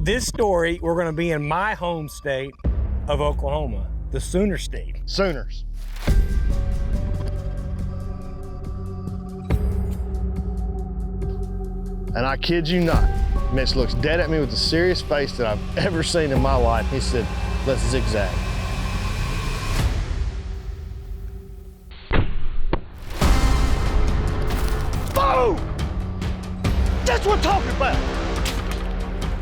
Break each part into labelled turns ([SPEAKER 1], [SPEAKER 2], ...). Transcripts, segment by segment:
[SPEAKER 1] This story, we're gonna be in my home state of Oklahoma, the Sooner State.
[SPEAKER 2] Sooners. And I kid you not, Mitch looks dead at me with the serious face that I've ever seen in my life. He said, let's zigzag. Boom! That's what I'm talking about.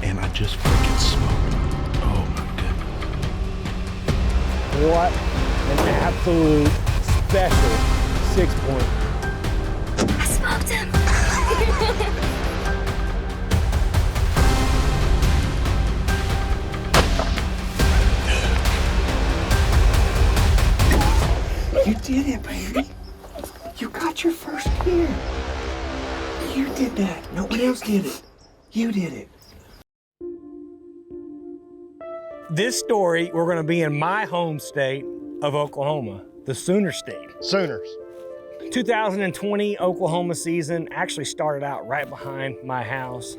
[SPEAKER 3] And I just freaking smoked him. Oh my goodness.
[SPEAKER 1] What an absolute special 6 point.
[SPEAKER 4] I smoked him.
[SPEAKER 3] You did it, baby. You got your first deer. You did that. No one else did it. You did it.
[SPEAKER 1] This story, we're gonna be in my home state of Oklahoma, the Sooner State.
[SPEAKER 2] Sooners.
[SPEAKER 1] 2020 Oklahoma season actually started out right behind my house.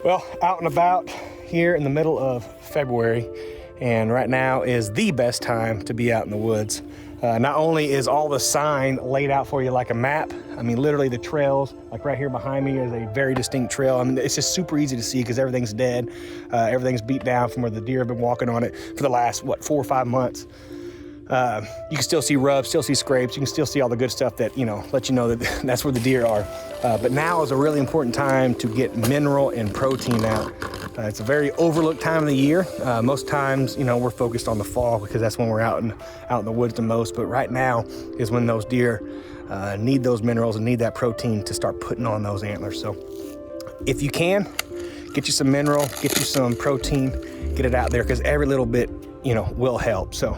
[SPEAKER 1] Well, out and about here in the middle of February, and right now is the best time to be out in the woods. Not only is all the sign laid out for you like a map, I mean, literally the trails, like right here behind me is a very distinct trail. I mean, it's just super easy to see because everything's dead. Everything's beat down from where the deer have been walking on it for the last, 4 or 5 months. You can still see rubs, still see scrapes. You can still see all the good stuff that, let you know that that's where the deer are. But now is a really important time to get mineral and protein out. It's a very overlooked time of the year. Most times, we're focused on the fall because that's when we're out in the woods the most. But right now is when those deer need those minerals and need that protein to start putting on those antlers. So if you can, get you some mineral, get you some protein, get it out there because every little bit, will help. So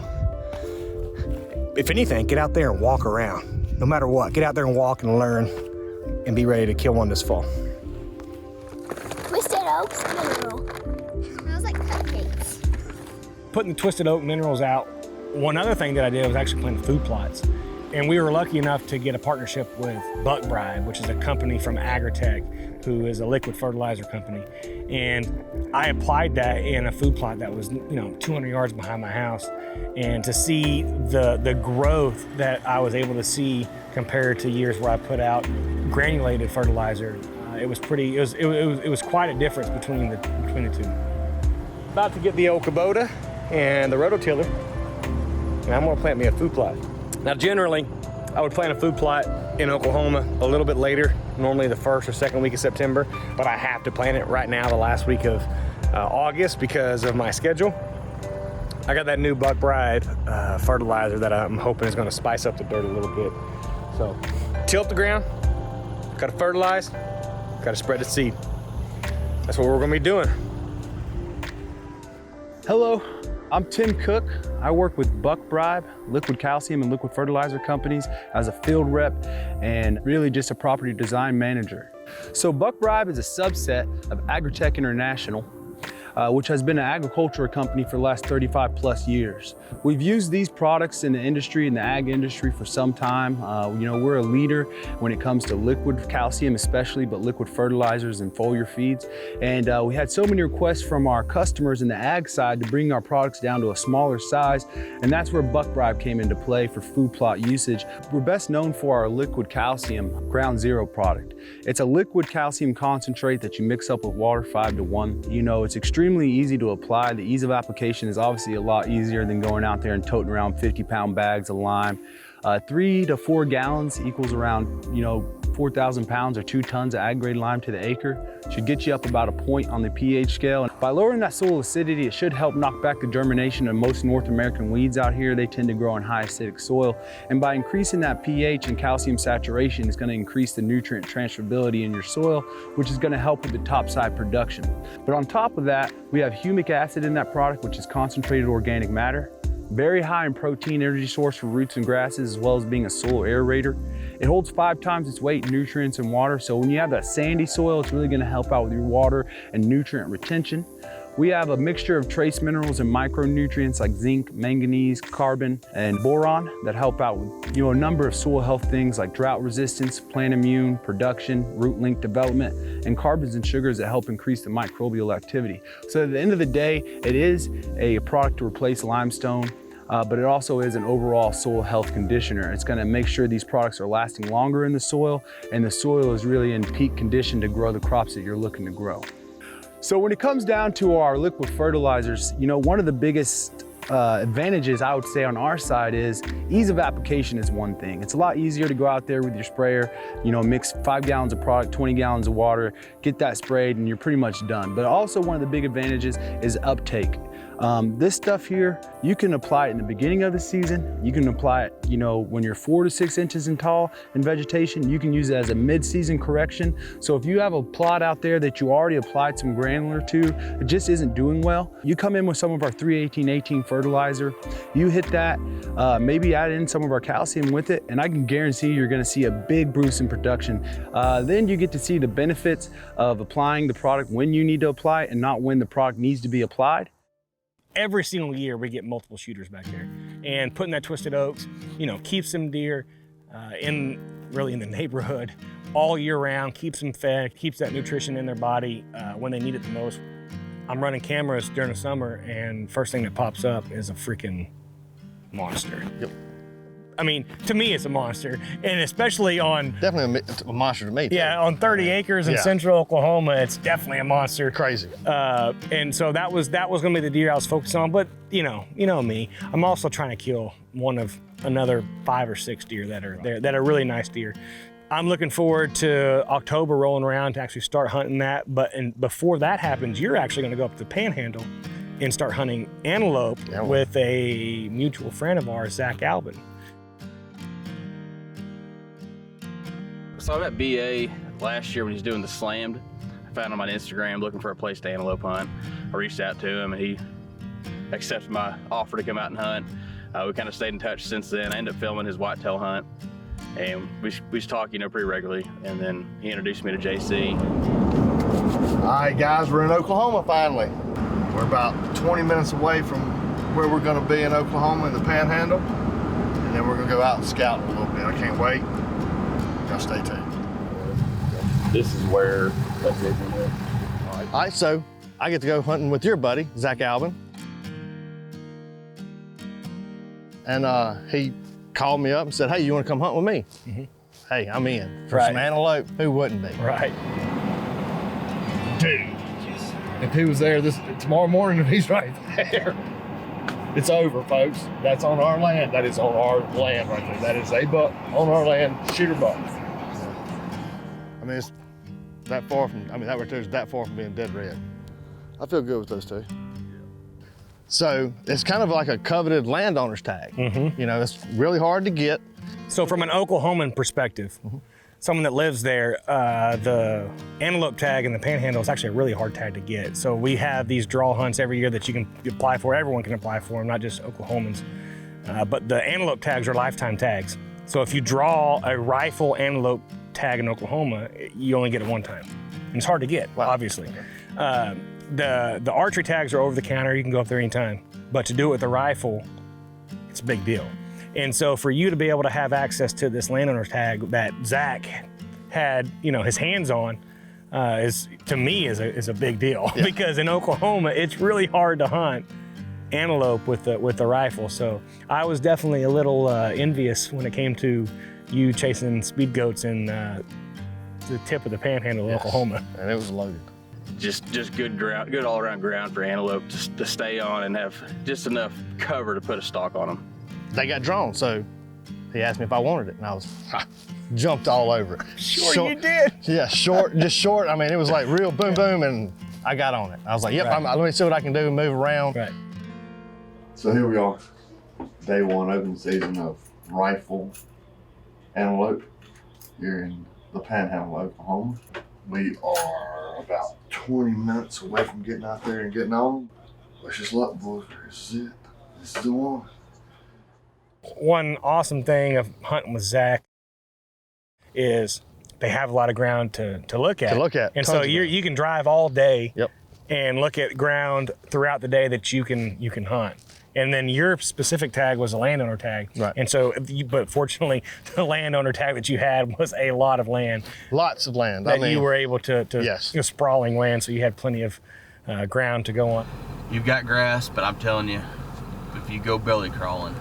[SPEAKER 1] if anything, get out there and walk around. No matter what, get out there and walk and learn and be ready to kill one this fall.
[SPEAKER 4] Twisted Oaks mineral. Smells like cupcakes.
[SPEAKER 1] Putting the Twisted Oak minerals out, one other thing that I did was actually plant food plots. And we were lucky enough to get a partnership with Buck Bride, which is a company from Agritech, who is a liquid fertilizer company. And I applied that in a food plot that was, 200 yards behind my house. And to see the growth that I was able to see compared to years where I put out granulated fertilizer, it was quite a difference between the two. About to get the old Kubota and the rototiller, and I'm gonna plant me a food plot. Now, generally, I would plant a food plot in Oklahoma a little bit later, normally the first or second week of September, but I have to plant it right now, the last week of August, because of my schedule. I got that new Buck Bride fertilizer that I'm hoping is gonna spice up the dirt a little bit. So, tilt the ground, gotta fertilize, gotta spread the seed. That's what we're gonna be doing.
[SPEAKER 5] Hello, I'm Tim Cook. I work with Buck Bride, liquid calcium and liquid fertilizer companies as a field rep and really just a property design manager. So Buck Bride is a subset of Agritech International, which has been an agricultural company for the last 35 plus years. We've used these products in the industry, in the ag industry for some time. We're a leader when it comes to liquid calcium especially, but liquid fertilizers and foliar feeds. And we had so many requests from our customers in the ag side to bring our products down to a smaller size. And that's where Buck Bride came into play for food plot usage. We're best known for our liquid calcium Ground Zero product. It's a liquid calcium concentrate that you mix up with water 5-to-1. It's extremely easy to apply. The ease of application is obviously a lot easier than going out there and toting around 50-pound bags of lime. 3 to 4 gallons equals around, 4,000 pounds or 2 tons of ag grade lime to the acre. Should get you up about a point on the pH scale. And by lowering that soil acidity, it should help knock back the germination of most North American weeds out here. They tend to grow in high acidic soil. And by increasing that pH and calcium saturation, it's gonna increase the nutrient transferability in your soil, which is gonna help with the topside production. But on top of that, we have humic acid in that product, which is concentrated organic matter. Very high in protein, energy source for roots and grasses, as well as being a soil aerator. It holds 5 times its weight in nutrients and water, so when you have that sandy soil, it's really gonna help out with your water and nutrient retention. We have a mixture of trace minerals and micronutrients like zinc, manganese, carbon, and boron that help out with a number of soil health things like drought resistance, plant immune, production, root link development, and carbons and sugars that help increase the microbial activity. So at the end of the day, it is a product to replace limestone, but it also is an overall soil health conditioner. It's gonna make sure these products are lasting longer in the soil, and the soil is really in peak condition to grow the crops that you're looking to grow. So when it comes down to our liquid fertilizers, one of the biggest advantages I would say on our side is ease of application is one thing. It's a lot easier to go out there with your sprayer, mix 5 gallons of product, 20 gallons of water, get that sprayed, and you're pretty much done. But also one of the big advantages is uptake. This stuff here, you can apply it in the beginning of the season. You can apply it, when you're 4 to 6 inches in tall in vegetation. You can use it as a mid-season correction. So if you have a plot out there that you already applied some granular to, it just isn't doing well, you come in with some of our 318-18 fertilizer, you hit that, maybe add in some of our calcium with it, and I can guarantee you're gonna see a big boost in production. Then you get to see the benefits of applying the product when you need to apply it and not when the product needs to be applied.
[SPEAKER 1] Every single year we get multiple shooters back there, and putting that Twisted Oaks, keeps them deer in the neighborhood all year round, keeps them fed, keeps that nutrition in their body when they need it the most. I'm running cameras during the summer, and first thing that pops up is a freaking monster.
[SPEAKER 2] Yep.
[SPEAKER 1] I mean, to me, it's a monster, and especially on...
[SPEAKER 2] Definitely a monster to me, too.
[SPEAKER 1] Yeah, on 30 acres in central Oklahoma, it's definitely a monster.
[SPEAKER 2] Crazy.
[SPEAKER 1] And so that was gonna be the deer I was focused on, but you know me, I'm also trying to kill one of another 5 or 6 deer that are there, that are really nice deer. I'm looking forward to October rolling around to actually start hunting that, and before that happens, you're actually gonna go up to the Panhandle and start hunting antelope with a mutual friend of ours, Zach Albin.
[SPEAKER 6] So I met BA last year when he was doing the slammed. I found him on Instagram looking for a place to antelope hunt. I reached out to him and he accepted my offer to come out and hunt. We kind of stayed in touch since then. I ended up filming his whitetail hunt, and we talk, pretty regularly. And then he introduced me to JC.
[SPEAKER 2] All right, guys, we're in Oklahoma finally. We're about 20 minutes away from where we're going to be in Oklahoma in the Panhandle, and then we're going to go out and scout a little bit. I can't wait. Y'all stay tuned.
[SPEAKER 6] This is where
[SPEAKER 2] All right, so I get to go hunting with your buddy, Zach Albin. And he called me up and said, hey, you want to come hunt with me? Mm-hmm. Hey, I'm in. For some antelope, who wouldn't be?
[SPEAKER 1] Right.
[SPEAKER 2] Dude, if he was there tomorrow morning, if he's right there, it's over, folks. That's on our land. That is on our land right there. That is a buck on our land, shooter buck. I mean, it's that far from, that right there is that far from being dead red. I feel good with those two. So it's kind of like a coveted landowner's tag. Mm-hmm. It's really hard to get.
[SPEAKER 1] So from an Oklahoman perspective, someone that lives there, the antelope tag in the Panhandle is actually a really hard tag to get. So we have these draw hunts every year that you can apply for. Everyone can apply for them, not just Oklahomans. But the antelope tags are lifetime tags. So if you draw a rifle antelope tag in Oklahoma, you only get it one time. And it's hard to get, obviously. The archery tags are over the counter. You can go up there anytime. But to do it with a rifle, it's a big deal. And so for you to be able to have access to this landowner tag that Zach had, his hands on, is to me is a big deal. Yeah. Because in Oklahoma, it's really hard to hunt antelope with the rifle. So I was definitely a little envious when it came to you chasing speed goats in the tip of the Panhandle of Oklahoma.
[SPEAKER 2] And it was loaded.
[SPEAKER 6] Just good ground, good all around ground for antelope to stay on and have just enough cover to put a stalk on them.
[SPEAKER 2] They got drawn, so he asked me if I wanted it, and I was jumped all over it.
[SPEAKER 1] Sure you did.
[SPEAKER 2] Yeah, just short. I mean, it was like real boom, boom, and I got on it. I was like, yep, let me see what I can do, move around.
[SPEAKER 1] Right.
[SPEAKER 7] So here we are, day 1 open season of rifle antelope here in the Panhandle, Oklahoma. We are about 20 minutes away from getting out there and getting on. Wish us luck, boys. This is it. This is the one.
[SPEAKER 1] One awesome thing of hunting with Zach is they have a lot of ground to look at.
[SPEAKER 2] And
[SPEAKER 1] so you can drive all day.
[SPEAKER 2] Yep.
[SPEAKER 1] and look at ground throughout the day that you can hunt. And then your specific tag was a landowner tag.
[SPEAKER 2] Right.
[SPEAKER 1] And so, but fortunately, the landowner tag that you had was a lot of land.
[SPEAKER 2] Lots of land.
[SPEAKER 1] That you were able to
[SPEAKER 2] yes.
[SPEAKER 1] Sprawling land, so you had plenty of ground to go on.
[SPEAKER 6] You've got grass, but I'm telling you, if you go belly crawling.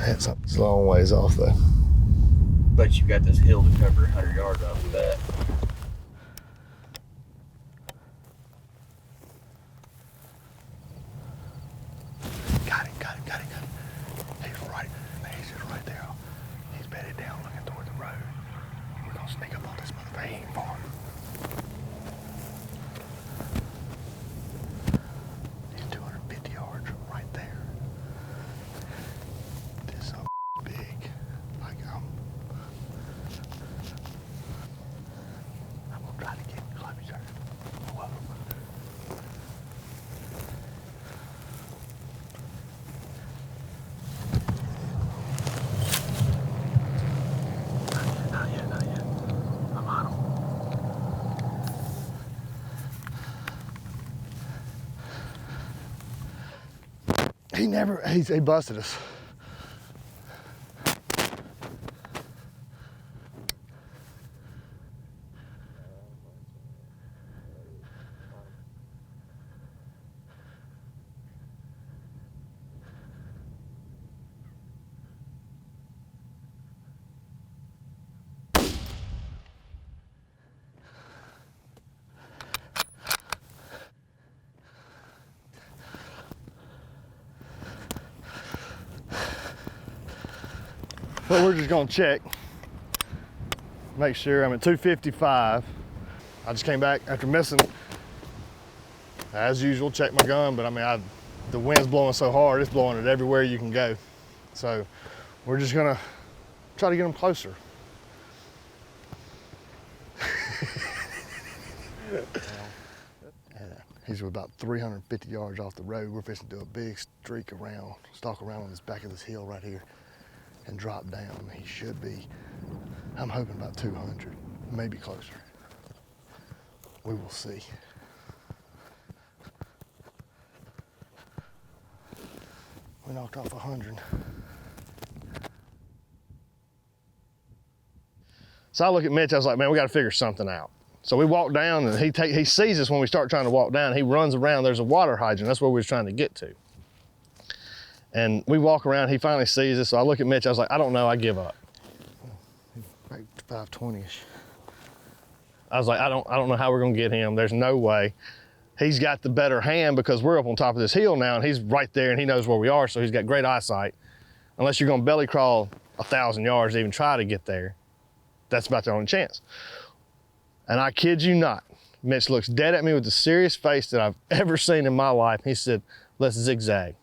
[SPEAKER 2] It's a long ways off though.
[SPEAKER 6] But you've got this hill to cover 100 yards off of that.
[SPEAKER 2] Got it. He's just right there. He's bedded down looking toward the road. We're gonna sneak up on this motherfucker. He ain't far. He's 250 yards from right there. This so big. Like I'm gonna try to get closer. Whoa. Not yet. I'm on him. He busted us. But we're just gonna check, make sure. I'm at 255. I just came back after missing, as usual, check my gun, but I mean, the wind's blowing so hard, it's blowing it everywhere you can go. So we're just gonna try to get them closer. He's about 350 yards off the road. We're fixing to do a big streak around, stalk around on this back of this hill right here and drop down. He should be, I'm hoping about 200, maybe closer. We will see. We knocked off 100. So I look at Mitch, I was like, man, we gotta figure something out. So we walk down and he sees us when we start trying to walk down. He runs around, there's a water hydrant, that's where we was trying to get to. And we walk around, he finally sees us. So I look at Mitch, I was like, I don't know, I give up. Like 520-ish. I was like, I don't know how we're gonna get him. There's no way. He's got the better hand because we're up on top of this hill now and he's right there and he knows where we are, so he's got great eyesight. Unless you're gonna belly crawl 1,000 yards to even try to get there, that's about the only chance. And I kid you not, Mitch looks dead at me with the serious face that I've ever seen in my life. He said, let's zigzag.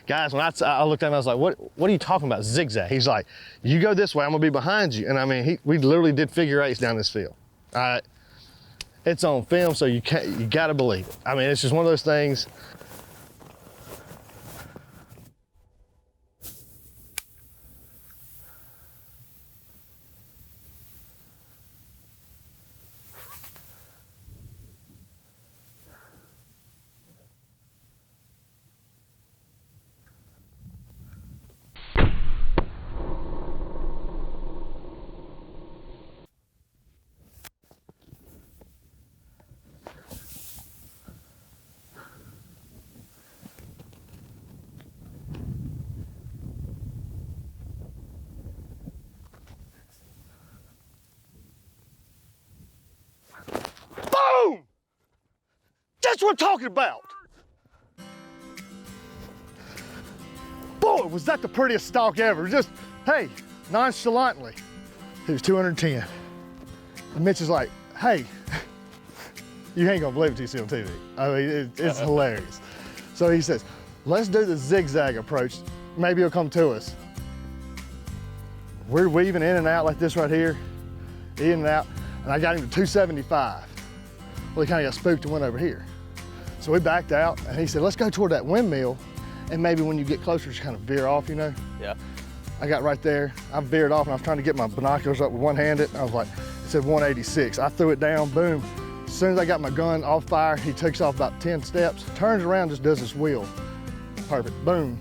[SPEAKER 2] Guys, when I looked at him, I was like, what are you talking about, zigzag? He's like, you go this way, I'm gonna be behind you. And I mean, we literally did figure eights down this field. It's on film, so you gotta believe it. I mean, it's just one of those things. Boom! That's what I'm talking about. Boy, was that the prettiest stalk ever. Just, hey, nonchalantly. He was 210. And Mitch is like, hey, you ain't gonna believe it till you see it on TV. I mean, it's hilarious. So he says, let's do the zigzag approach. Maybe he'll come to us. We're weaving in and out like this right here, in and out, and I got him to 275. Well, he kind of got spooked and went over here. So we backed out, and he said, let's go toward that windmill, and maybe when you get closer, just kind of veer off, you know?
[SPEAKER 6] Yeah.
[SPEAKER 2] I got right there, I veered off, and I was trying to get my binoculars up with one-handed. I was like, it said 186. I threw it down, boom, As soon as I got my gun off fire, he takes off about 10 steps, turns around, just does this wheel. Perfect, boom.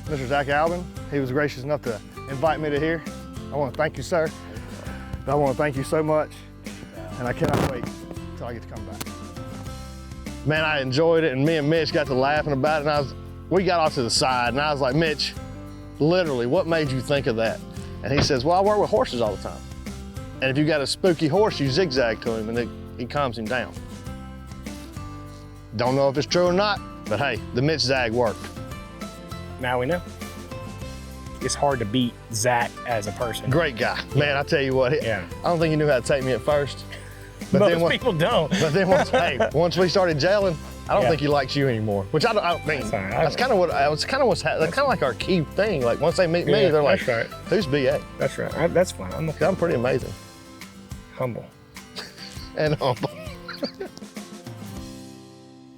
[SPEAKER 2] Mr. Zach Alvin, he was gracious enough to invite me to here. I want to thank you, sir. I want to thank you so much, and I cannot wait until I get to come back. Man, I enjoyed it, and me and Mitch got to laughing about it, and we got off to the side, and I was like, Mitch, literally, what made you think of that? And he says, well, I work with horses all the time. And if you got a spooky horse, you zigzag to him, and he calms him down. Don't know if it's true or not, but hey, the Mitch zag worked.
[SPEAKER 1] Now we know. It's hard to beat Zach as a person.
[SPEAKER 2] Great guy. Man, I tell you what, I don't think he knew how to take me at first. But
[SPEAKER 1] Most people don't.
[SPEAKER 2] But then once we started gelling, I don't think he likes you anymore. Which I don't mean. That's kind of what's kind of like our key thing. Like once they meet me, they're like,
[SPEAKER 1] right.
[SPEAKER 2] Who's BA?
[SPEAKER 1] That's right. That's fine.
[SPEAKER 2] I'm pretty amazing.
[SPEAKER 1] Humble.
[SPEAKER 2] And humble.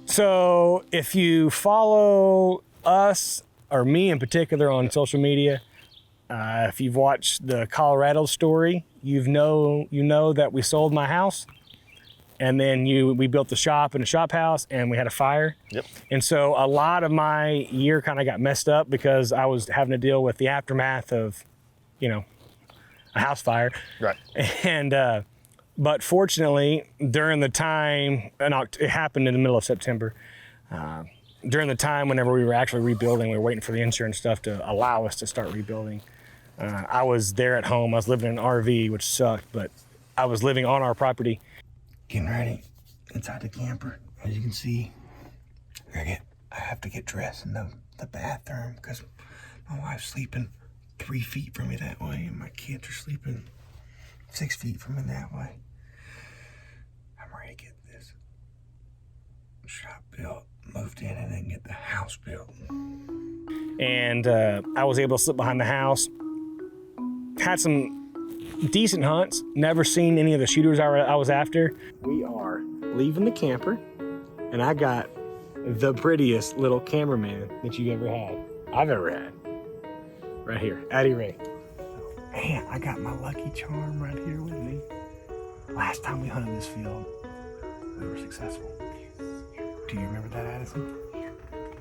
[SPEAKER 1] So if you follow us, or me in particular, on social media, if you've watched the Colorado story, you know that we sold my house, and then we built the shop in a shop house, and we had a fire.
[SPEAKER 2] Yep.
[SPEAKER 1] And so a lot of my year kind of got messed up because I was having to deal with the aftermath of, a house fire.
[SPEAKER 2] Right.
[SPEAKER 1] And but fortunately, during the time, and it happened in the middle of September. During the time whenever we were actually rebuilding, we were waiting for the insurance stuff to allow us to start rebuilding. I was there at home. I was living in an RV, which sucked, but I was living on our property.
[SPEAKER 3] Getting ready inside the camper. As you can see, I have to get dressed in the bathroom because my wife's sleeping 3 feet from me that way, and my kids are sleeping 6 feet from me that way. I'm ready to get this shop built, moved in, and then get the house built.
[SPEAKER 1] And I was able to slip behind the house. Had some decent hunts. Never seen any of the shooters I was after. We are leaving the camper, and I got the prettiest little cameraman that I've ever had. Right here, Addie Ray.
[SPEAKER 3] Man, I got my lucky charm right here with me. Last time we hunted this field, we were successful. Do you remember that, Addison?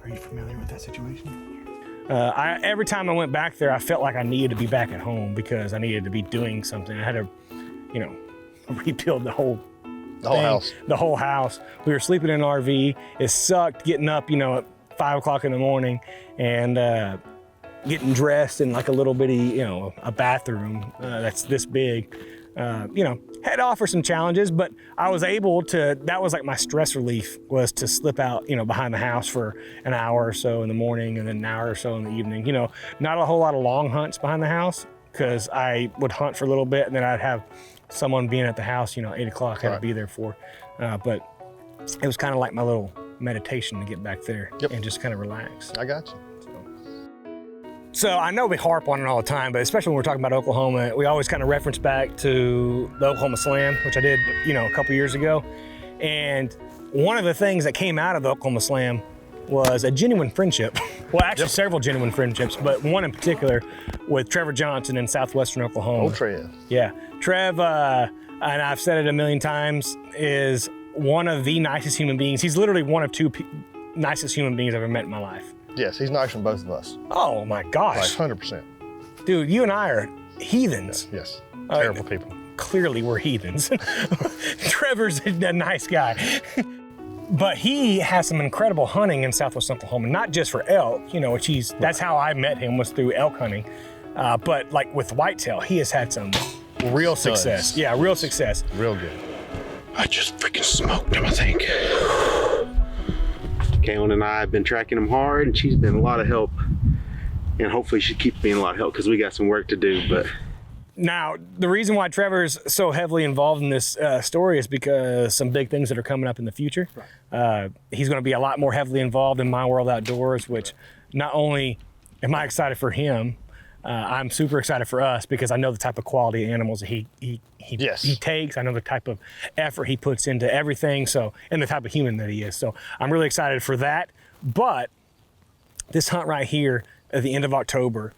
[SPEAKER 3] Are you familiar with that situation?
[SPEAKER 1] Every time I went back there, I felt like I needed to be back at home because I needed to be doing something. I had to, rebuild the whole
[SPEAKER 2] house.
[SPEAKER 1] The whole house. We were sleeping in an RV. It sucked getting up, at 5 o'clock in the morning and getting dressed in like a little bitty, a bathroom that's this big. Had to offer some challenges, but I was able to, that was like my stress relief, was to slip out, behind the house for an hour or so in the morning and then an hour or so in the evening. Not a whole lot of long hunts behind the house because I would hunt for a little bit and then I'd have someone being at the house, 8 o'clock, I had to be there for. But it was kind of like my little meditation to get back there and just kind of relax.
[SPEAKER 2] I got you.
[SPEAKER 1] So I know we harp on it all the time, but especially when we're talking about Oklahoma, we always kind of reference back to the Oklahoma Slam, which I did, a couple years ago. And one of the things that came out of the Oklahoma Slam was a genuine friendship. Well, actually several genuine friendships, but one in particular with Trevor Johnson in southwestern Oklahoma.
[SPEAKER 2] Old Trev.
[SPEAKER 1] Yeah. Trev, and I've said it a million times, is one of the nicest human beings. He's literally one of two nicest human beings I've ever met in my life.
[SPEAKER 2] Yes, he's nicer than both of us.
[SPEAKER 1] Oh my gosh.
[SPEAKER 2] Like 100%.
[SPEAKER 1] Dude, you and I are heathens.
[SPEAKER 2] Yes. Terrible people.
[SPEAKER 1] Clearly we're heathens. Trevor's a nice guy. But he has some incredible hunting in Southwest Oklahoma, not just for elk, which that's how I met him, was through elk hunting. But like with whitetail, he has had some real success. Yeah, real success.
[SPEAKER 2] Real good.
[SPEAKER 3] I just freaking smoked him, I think.
[SPEAKER 8] Kaylin and I have been tracking him hard, and she's been a lot of help, and hopefully she keeps being a lot of help because we got some work to do. But
[SPEAKER 1] now the reason why Trevor's so heavily involved in this story is because some big things that are coming up in the future. He's going to be a lot more heavily involved in My World Outdoors, which not only am I excited for him, I'm super excited for us because I know the type of quality animals that he takes. I know the type of effort he puts into everything. So, and the type of human that he is. So I'm really excited for that. But this hunt right here at the end of October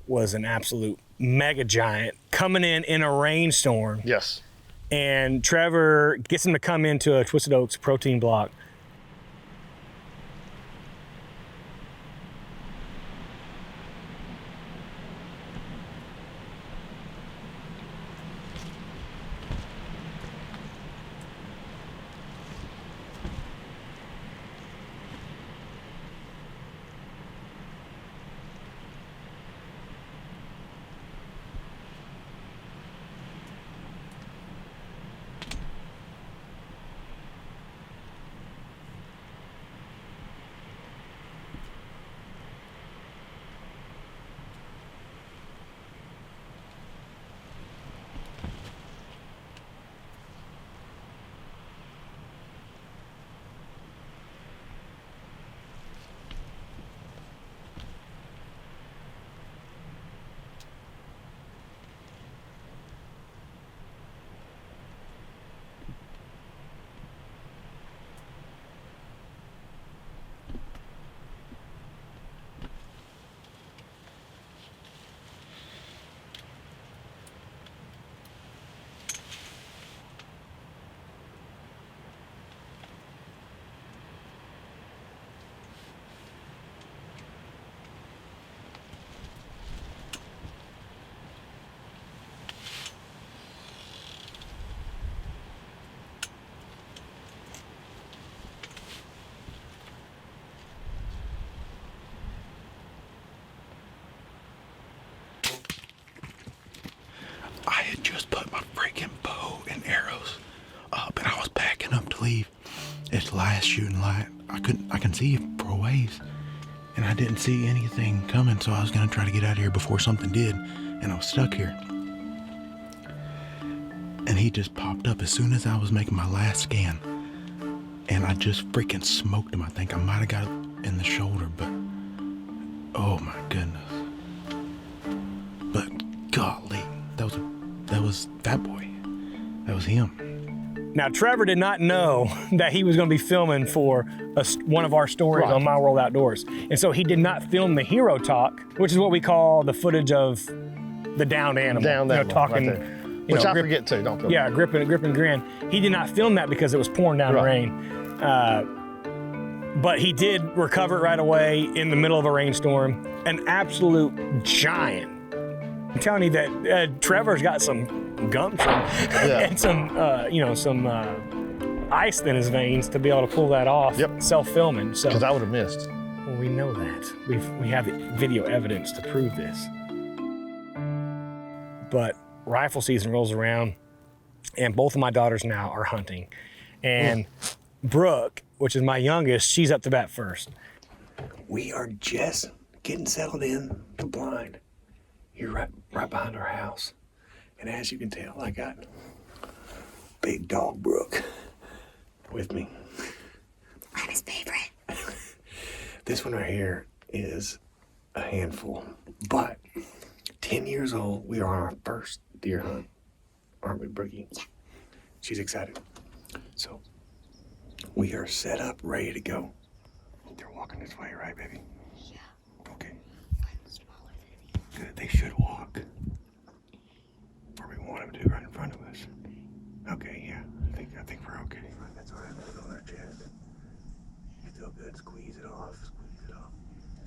[SPEAKER 1] was an absolute mega giant coming in a rainstorm.
[SPEAKER 2] Yes.
[SPEAKER 1] And Trevor gets him to come into a Twisted Oaks protein block.
[SPEAKER 3] I had just put my freaking bow and arrows up and I was packing up to leave. It's the last shooting light. I can see it for a ways. And I didn't see anything coming, so I was gonna try to get out of here before something did, and I was stuck here. And he just popped up as soon as I was making my last scan. And I just freaking smoked him. I think I might have got it in the shoulder, but oh my goodness. But golly, that was Fat Boy. That was him.
[SPEAKER 1] Now, Trevor did not know that he was going to be filming for one of our stories on My World Outdoors. And so he did not film the hero talk, which is what we call the footage of the downed animal.
[SPEAKER 2] Downed animal,
[SPEAKER 1] talking,
[SPEAKER 2] right there. Which I forget too, don't feel
[SPEAKER 1] yeah, grip and grin. He did not film that because it was pouring down rain. But he did recover it right away in the middle of a rainstorm. An absolute giant. I'm telling you that Trevor's got some gumption and some ice in his veins to be able to pull that off. Self-filming. So
[SPEAKER 2] because I would have missed.
[SPEAKER 1] Well, we know that. We have video evidence to prove this. But rifle season rolls around, and both of my daughters now are hunting. And Brooke, which is my youngest, she's up to bat first.
[SPEAKER 3] We are just getting settled in the blind here right behind our house. And as you can tell, I got big dog Brooke with me.
[SPEAKER 4] I'm his favorite.
[SPEAKER 3] This one right here is a handful, but 10 years old, we are on our first deer hunt, aren't we, Brookie?
[SPEAKER 4] Yeah.
[SPEAKER 3] She's excited. So we are set up, ready to go. They're walking this way, right, baby?
[SPEAKER 4] Yeah.
[SPEAKER 3] Okay.
[SPEAKER 4] One's smaller than the other.
[SPEAKER 3] Good. They should walk where we want them to, right in front of us. Okay. Yeah. I think we're okay. That's all right. Put it on our chest. You feel good. Squeeze it off. Squeeze it off.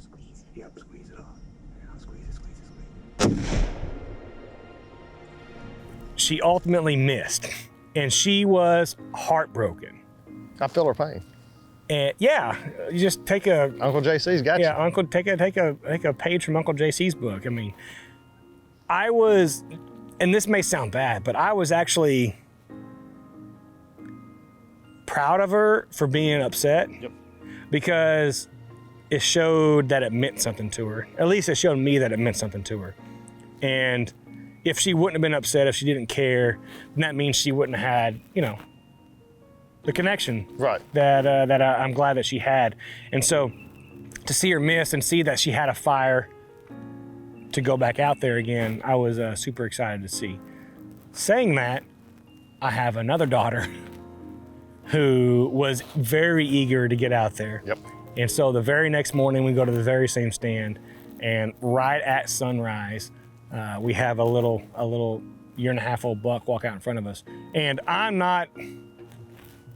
[SPEAKER 3] Squeeze it. Yep. Squeeze it off. Yeah, squeeze it.
[SPEAKER 1] She ultimately missed, and she was heartbroken.
[SPEAKER 2] I feel her pain.
[SPEAKER 1] And yeah, you just take a
[SPEAKER 2] Uncle JC's got you.
[SPEAKER 1] Uncle take a page from Uncle JC's book. I mean, I was, and this may sound bad, but I was actually proud of her for being upset because it showed that it meant something to her. At least it showed me that it meant something to her. And if she wouldn't have been upset, if she didn't care, then that means she wouldn't have had, the connection that I'm glad that she had. And so to see her miss and see that she had a fire to go back out there again, I was super excited to see. Saying that, I have another daughter who was very eager to get out there. And so the very next morning, we go to the very same stand, and right at sunrise, we have a little year-and-a-half-old buck walk out in front of us. And I'm not,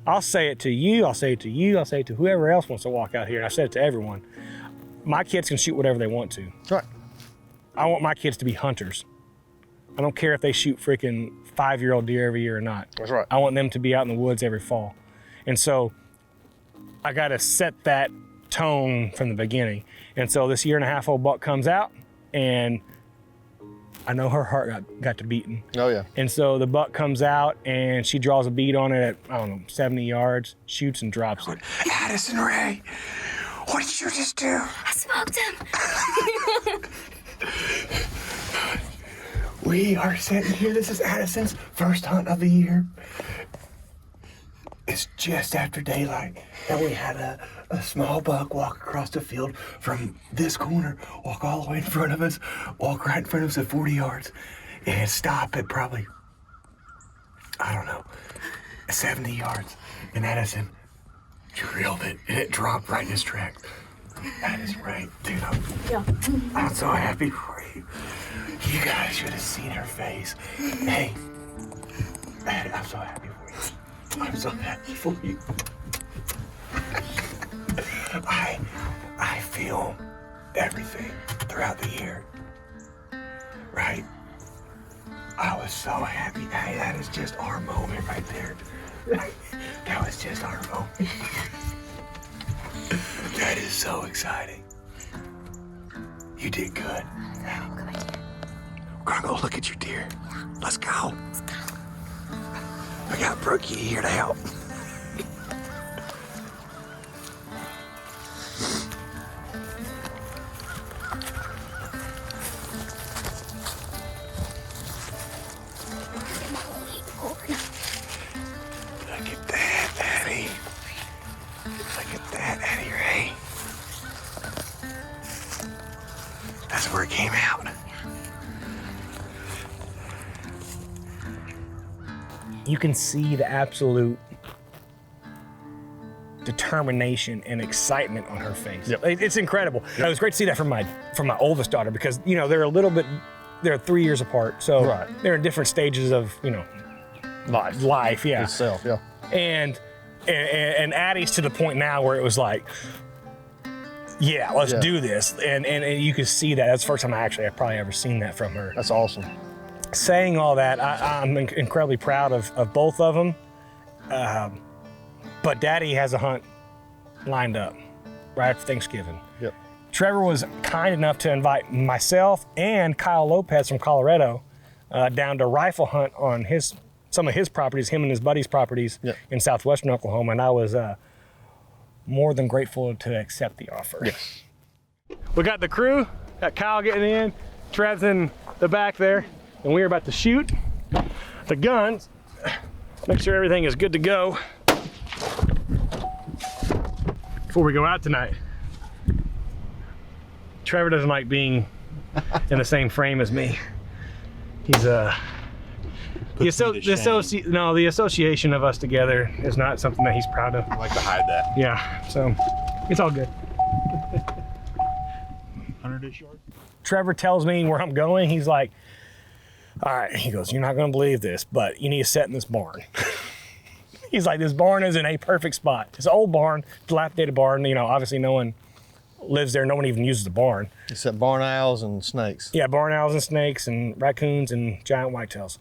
[SPEAKER 1] I'll say it to you, I'll say it to you, I'll say it to whoever else wants to walk out here, and I've said it to everyone. My kids can shoot whatever they want to.
[SPEAKER 2] That's right.
[SPEAKER 1] I want my kids to be hunters. I don't care if they shoot freaking 5-year-old deer every year or not.
[SPEAKER 2] That's right.
[SPEAKER 1] I want them to be out in the woods every fall. And so I got to set that tone from the beginning. And so this year-and-a-half-old buck comes out, and I know her heart got to beating.
[SPEAKER 2] Oh, yeah.
[SPEAKER 1] And so the buck comes out, and she draws a bead on it at, I don't know, 70 yards, shoots and drops it.
[SPEAKER 3] Addison Ray, what did you just do?
[SPEAKER 4] I smoked him.
[SPEAKER 3] We are sitting here. This is Addison's first hunt of the year. It's just after daylight, and we had a small buck walk across the field from this corner, walk all the way in front of us, walk right in front of us at 40 yards, and stop at probably, I don't know, 70 yards. And Addison drilled it, and it dropped right in his tracks. That is right, dude. I'm so happy for you. You guys should have seen her face. Hey, I'm so happy for you. I'm so happy for you. I feel everything throughout the year, right? I was so happy. Hey, that is just our moment right there. That was just our moment. That is so exciting. You did good. We're gonna go look at your deer. Let's go. I got Brooke here to help. Look at that, Addie. Look at that, Addie Ray. That's where it came out.
[SPEAKER 1] You can see the absolute determination and excitement on her face.
[SPEAKER 2] Yep.
[SPEAKER 1] It's incredible. It was great to see that from my oldest daughter, because they're 3 years apart, so
[SPEAKER 2] Right.
[SPEAKER 1] they're in different stages of life, yeah.
[SPEAKER 2] Itself, yeah.
[SPEAKER 1] And Addie's to the point now where it was like, yeah, let's do this, and you can see that. That's the first time I've probably ever seen that from her.
[SPEAKER 2] That's awesome.
[SPEAKER 1] Saying all that, I'm incredibly proud of both of them. But Daddy has a hunt lined up right after Thanksgiving.
[SPEAKER 2] Yep.
[SPEAKER 1] Trevor was kind enough to invite myself and Kyle Lopez from Colorado down to rifle hunt on some of his properties, him and his buddies' properties in southwestern Oklahoma, and I was more than grateful to accept the offer.
[SPEAKER 2] Yes.
[SPEAKER 1] We got the crew, got Kyle getting in, Trev's in the back there, and we're about to shoot the guns. Make sure everything is good to go before we go out tonight. Trevor doesn't like being in the same frame as me. He's the association of us together is not something that he's proud of.
[SPEAKER 5] I like to hide that.
[SPEAKER 1] Yeah, so it's all good.
[SPEAKER 5] 100-ish yards.
[SPEAKER 1] Trevor tells me where I'm going. He's like, all right, he goes, you're not gonna believe this, but you need to set in this barn. He's like, this barn is in a perfect spot. It's an old barn, dilapidated barn. Obviously no one lives there. No one even uses the barn.
[SPEAKER 2] Except barn owls and snakes.
[SPEAKER 1] Yeah, barn owls and snakes and raccoons and giant whitetails.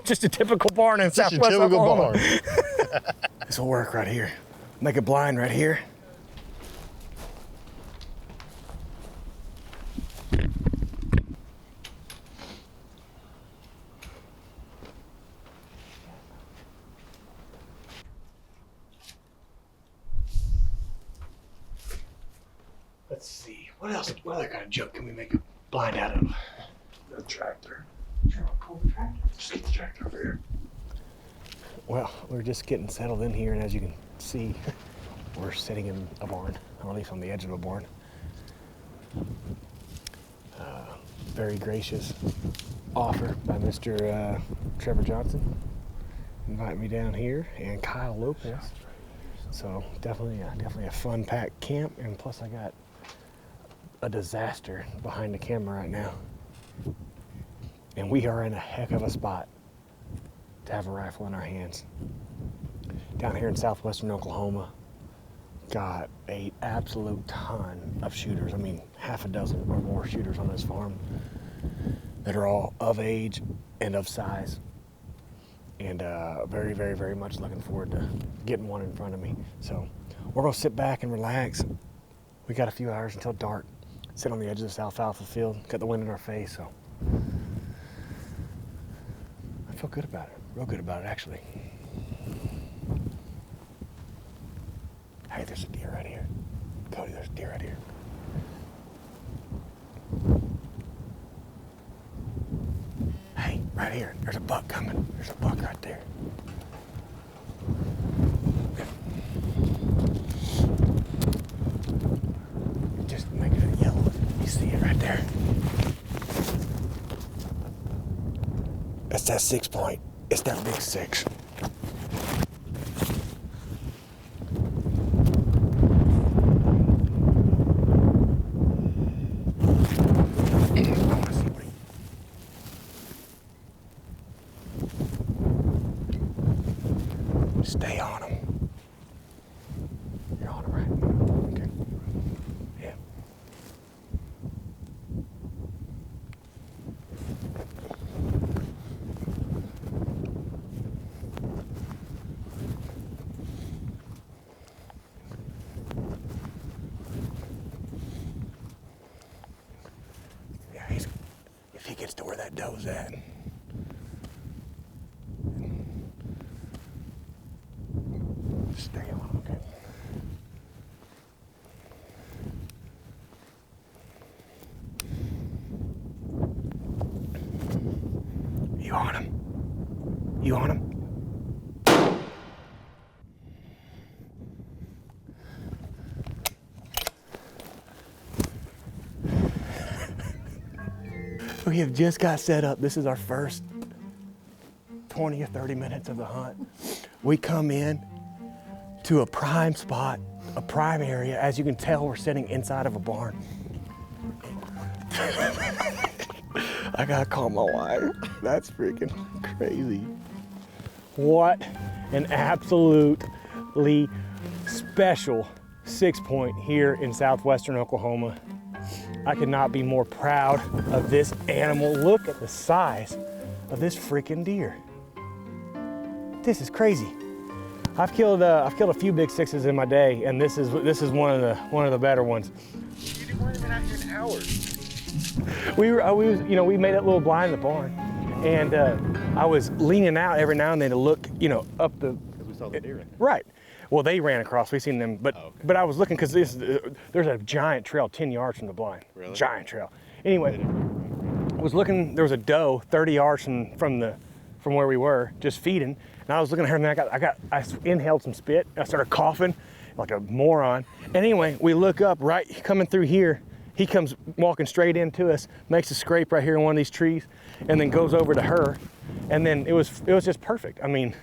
[SPEAKER 1] Just a typical barn in
[SPEAKER 2] Such a
[SPEAKER 1] southwest
[SPEAKER 2] typical
[SPEAKER 1] Oklahoma.
[SPEAKER 2] barn.
[SPEAKER 1] This will work right here. Make it blind right here. Let's see, what other kind of junk can we make a blind out of?
[SPEAKER 3] The tractor. Pull the tractor. Just get the tractor over here.
[SPEAKER 1] Well, we're just getting settled in here, and as you can see, we're sitting in a barn, or at least on the edge of a barn. Very gracious offer by Mr. Trevor Johnson. Invite me down here, and Kyle Lopez. So definitely a fun-packed camp, and plus I got a disaster behind the camera right now. And we are in a heck of a spot to have a rifle in our hands. Down here in southwestern Oklahoma, got an absolute ton of shooters. I mean, half a dozen or more shooters on this farm that are all of age and of size. And very, very, very much looking forward to getting one in front of me. So we're gonna sit back and relax. We got a few hours until dark. Sit on the edge of this alfalfa field, got the wind in our face, so. I feel good about it, real good about it actually. Hey, there's a deer right here. Cody, there's a deer right here. Hey, right here, there's a buck coming. There's a buck right there. Just making it yellow. You see it right there. That's that 6-point. It's that big 6. Stay on him. You're on him, right? Okay. Yeah. Yeah, if he gets to where that doe's at. Stay on, okay. You on him? You on him? We have just got set up. This is our first 20 or 30 minutes of the hunt. We come in to a prime spot, a prime area. As you can tell, we're sitting inside of a barn. I gotta call my wife. That's freaking crazy. What an absolutely special 6-point here in southwestern Oklahoma. I could not be more proud of this animal. Look at the size of this freaking deer. This is crazy. I've killed a few big 6s in my day, and this is one of the better ones.
[SPEAKER 2] You weren't even out here in hours.
[SPEAKER 1] We made that little blind in the barn, and I was leaning out every now and then to look, up the.
[SPEAKER 2] Because we saw the deer.
[SPEAKER 1] Right. Well, they ran across. We seen them, but but I was looking because there's a giant trail 10 yards from the blind. Really? Giant trail. Anyway, I was looking. There was a doe 30 yards from where we were, just feeding. And I was looking at her, and then I inhaled some spit. I started coughing like a moron. And anyway, we look up right coming through here. He comes walking straight into us, makes a scrape right here in one of these trees, and then goes over to her. And then it was just perfect. I mean,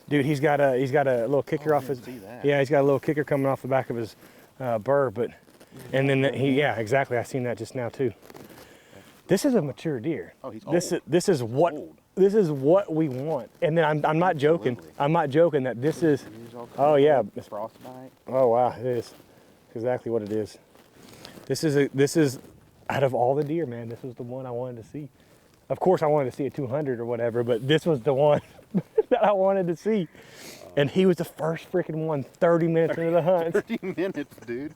[SPEAKER 1] dude, he's got a little kicker off his. Yeah, he's got a little kicker coming off the back of his burr, but and then exactly. I seen that just now too. This is a mature deer. Oh, he's old. This is what we want. And then I'm not joking. I'm not joking that this is. Oh yeah.
[SPEAKER 9] Frostbite.
[SPEAKER 1] Oh wow, it is exactly what it is. This is out of all the deer, man. This was the one I wanted to see. Of course, I wanted to see a 200 or whatever, but this was the one that I wanted to see. And he was the first freaking one 30 minutes into the hunt.
[SPEAKER 9] 30 minutes, dude.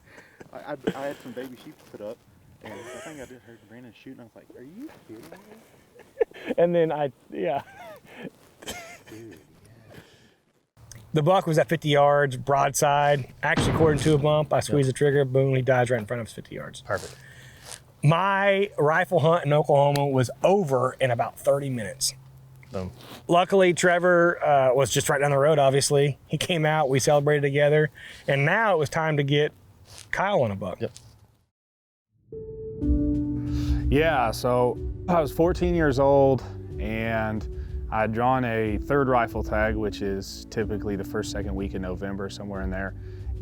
[SPEAKER 9] I had some baby sheep to put up, and I think I just heard Brandon shooting. I was like, are you kidding me?
[SPEAKER 1] And then Dude, the buck was at 50 yards, broadside. Actually, according to a bump, I squeezed the trigger, boom, he dies right in front of us 50 yards. Perfect. My rifle hunt in Oklahoma was over in about 30 minutes. Boom. Luckily, Trevor was just right down the road, obviously. He came out, we celebrated together, and now it was time to get Kyle on a buck.
[SPEAKER 5] Yep. Yeah, so I was 14 years old, and I'd drawn a third rifle tag, which is typically the first, second week in November, somewhere in there.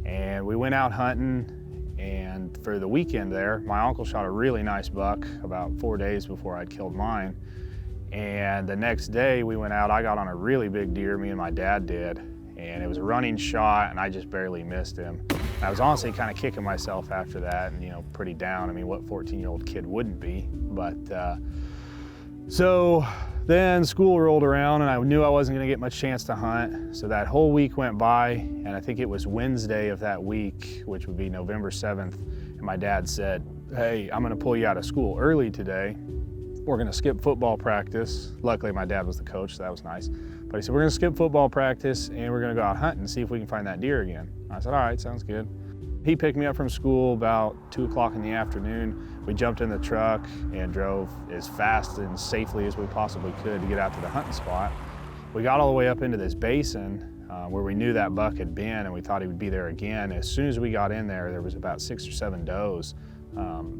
[SPEAKER 5] And we went out hunting, And for the weekend there, my uncle shot a really nice buck about 4 days before I'd killed mine. And the next day we went out, I got on a really big deer, me and my dad did. And it was a running shot and I just barely missed him. I was honestly kind of kicking myself after that and, you know, pretty down. I mean, what 14-year-old kid wouldn't be? But so then school rolled around and I knew I wasn't gonna get much chance to hunt. So that whole week went by, and I think it was Wednesday of that week, which would be November 7th, and my dad said, hey, I'm gonna pull you out of school early today. We're gonna skip football practice. Luckily my dad was the coach, so that was nice. But he said, we're gonna skip football practice and we're gonna go out hunting and see if we can find that deer again. I said, all right, sounds good. He picked me up from school about 2 o'clock in the afternoon. We jumped in the truck and drove as fast and safely as we possibly could to get out to the hunting spot. We got all the way up into this basin where we knew that buck had been, and we thought he would be there again. As soon as we got in there, there was about 6 or 7 does